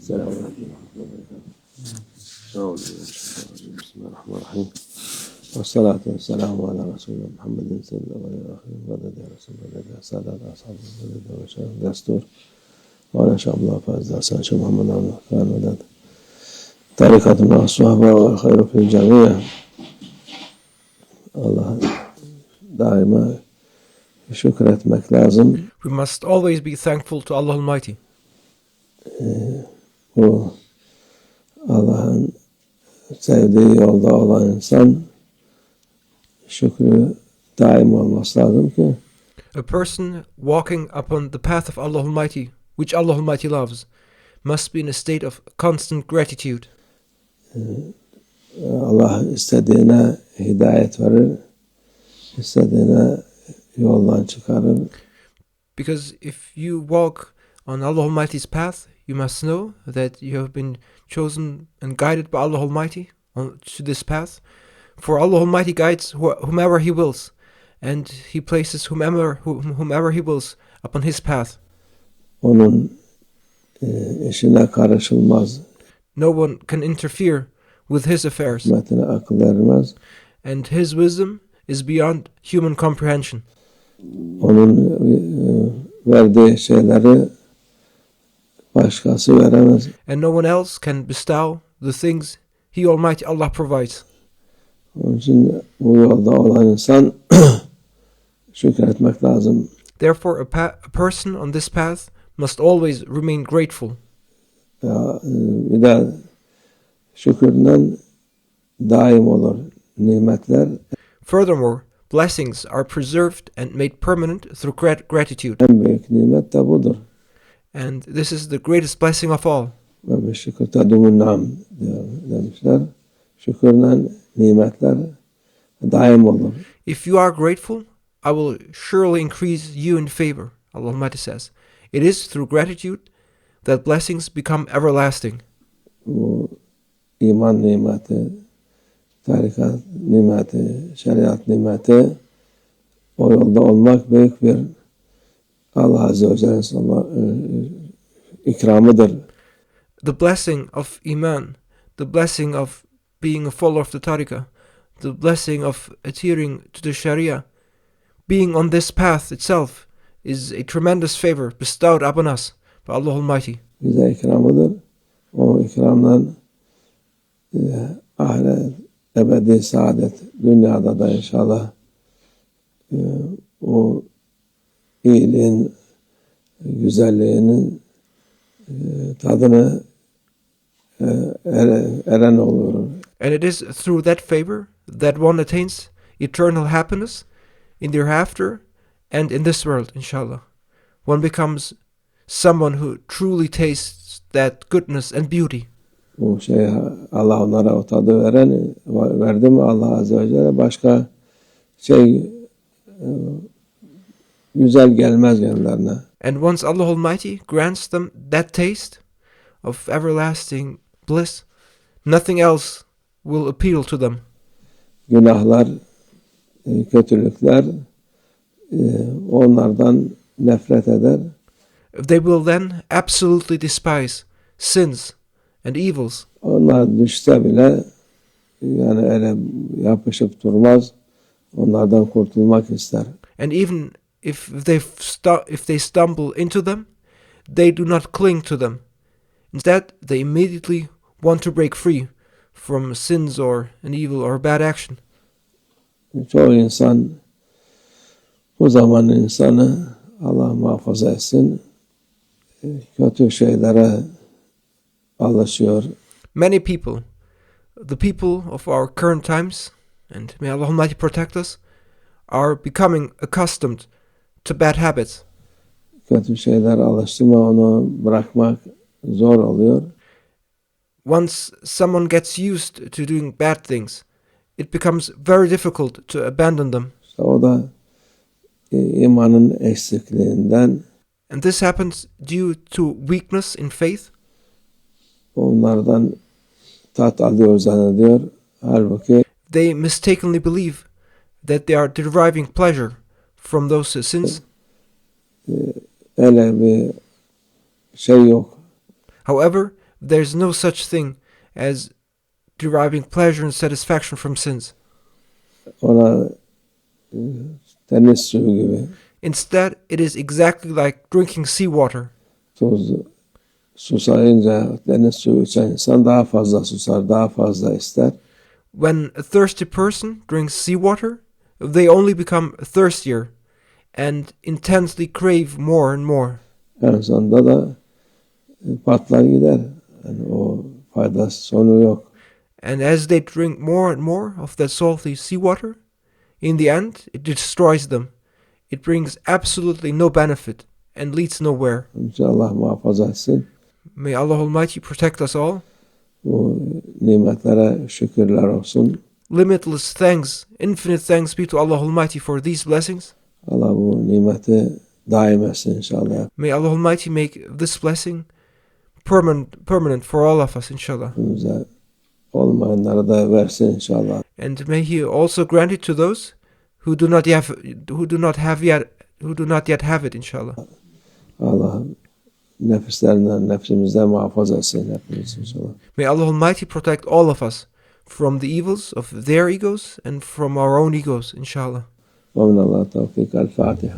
Selamünaleyküm. Bismillahirrahmanirrahim. Ve salatu ve selamu ala Resulü Muhammedin sallallahu aleyhi ve sellem ve de Resulü ve sadat ashabı ve şeref destur. Ve inşallah fazla sançı Muhammed Allah kârmedet. Tarikatına ashabı ve hayru fil camiye. Allah daima şükretmek lazım. We must always be thankful to Allah Almighty. Bu Allah'ın sevdiği yolda olan insan şükrü daim olması lazım ki A person walking upon the path of Allah Almighty, which Allah Almighty loves, must be in a state of constant gratitude. Allah istediğine hidayet verir, istediğine yoldan çıkarır. Because if you walk on Allah Almighty's path, you must know that you have been chosen and guided by Allah Almighty to this path. For Allah Almighty guides whomever He wills, and He places whomever He wills upon His path. Onun işine karışılmaz. No one can interfere with His affairs, Hikmetine akıl ermez. and His wisdom is beyond human comprehension. Onun verdiği şeyleri başkası veremez. And no one else can bestow the things He Almighty Allah provides. Onun için bu yolda olan insan şükretmek lazım. Therefore, a person on this path must always remain grateful. Bir de şükürden daim olur nimetler. Furthermore, blessings are preserved and made permanent through gratitude. En büyük nimet de budur. And this is the greatest blessing of all. Ve bir şükür tedumun nam demişler. Şükürden nimetler daim olur. If you are grateful, I will surely increase you in favor, Allah Almighty says. It is through gratitude that blessings become everlasting. Bu iman nimeti, tarikat nimeti, şeriat nimeti, o yolda olmak büyük bir Allah Azze ve Celle'nin ikramıdır. The blessing of Iman, the blessing of being a follower of the Tariqah, the blessing of adhering to the Sharia, being on this path itself is a tremendous favor bestowed upon us by Allah Almighty. Bize ikramıdır. O ikramdan ahiret, ebedi saadet, dünyada da inşallah o iyiliğin, güzelliğinin tadını eren olur. And it is through that favor that one attains eternal happiness in the hereafter and in this world, inshallah. One becomes someone who truly tastes that goodness and beauty. Bu şey Allah onlara o tadı verdi mi Allah Azze ve Celle başka şey güzel gelmez kendilerine. And once Allah Almighty grants them that taste of everlasting bliss, nothing else will appeal to them. Günahlar, kötülükler onlardan nefret eder. They will then absolutely despise sins and evils. Onlar düşse bile yani öyle yapışıp durmaz. Onlardan kurtulmak ister. And even if they stumble into them, they do not cling to them. Instead, they immediately want to break free from sins or an evil or bad action. Çoğu insan bu zaman insanı Allah muhafaza etsin kötü şeylere alışıyor. Many people, the people of our current times, and may Allah Almighty protect us, are becoming accustomed to bad habits. Kötü şeyler alıştı mı onu bırakmak zor oluyor. Once someone gets used to doing bad things, it becomes very difficult to abandon them. İşte o da imanın eksikliğinden, And this happens due to weakness in faith. onlardan tat alıyor zannediyor. Halbuki They mistakenly believe that they are deriving pleasure from those sins. öyle bir şey yok. However, there's no such thing as deriving pleasure and satisfaction from sins. Ona deniz suyu gibi Instead, it is exactly like drinking seawater. tuzlu. Susayınca deniz suyu içen insan daha fazla susar, daha fazla ister. When a thirsty person drinks seawater, they only become thirstier and intensely crave more and more. En sonunda da patlar gider. Yani o faydası sonu yok. And as they drink more and more of that salty seawater, in the end, it destroys them. It brings absolutely no benefit and leads nowhere. İnşallah muhafaza etsin. May Allah Almighty protect us all. Bu nimetlere şükürler olsun. Limitless thanks, infinite thanks be to Allah Almighty for these blessings. Allah bu nimeti daim etsin inşallah. May Allah Almighty make this blessing permanent for all of us, inshallah. Hepimize olmayanları da versin inşallah. And may He also grant it to those who do not yet have it, inshallah. Allah nefsimizden muhafaza etsin hepimiz inşallah. May Allah Almighty protect all of us from the evils of their egos and from our own egos, inshallah. Ve minallah tevfik. El Fatiha.